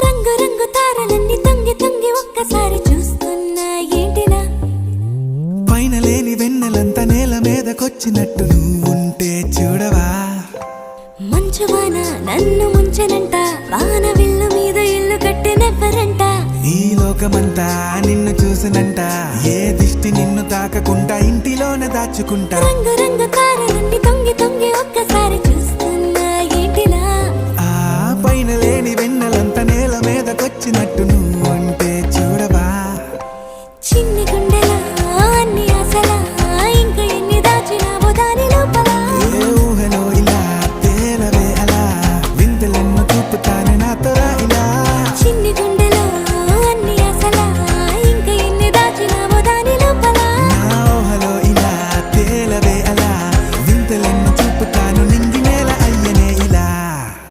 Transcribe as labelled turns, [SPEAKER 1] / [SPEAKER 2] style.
[SPEAKER 1] రంగు రంగు తారలన్నీ తొంగి తొంగి ఒక్కసారి చూస్తున్నా ఏంటినా
[SPEAKER 2] పైన లేని వెన్నెలంతా నేల మీదకొచ్చినట్టు నువ్వుంటే చూడవా
[SPEAKER 1] మంచువాన నన్ను ముంచెనంట వాన విల్లు మీద ఇల్లు కట్టెనెవ్వరంట
[SPEAKER 2] ఈ లోకమంతా నిన్ను చూసినంట ఏ దిష్టి నిన్ను తాకకుండా ఇంటిలోనే దాచుకుంటా
[SPEAKER 1] రంగు రంగు తారలన్నీ తొంగి తొంగి ఒక్కసారి చూస్తున్నా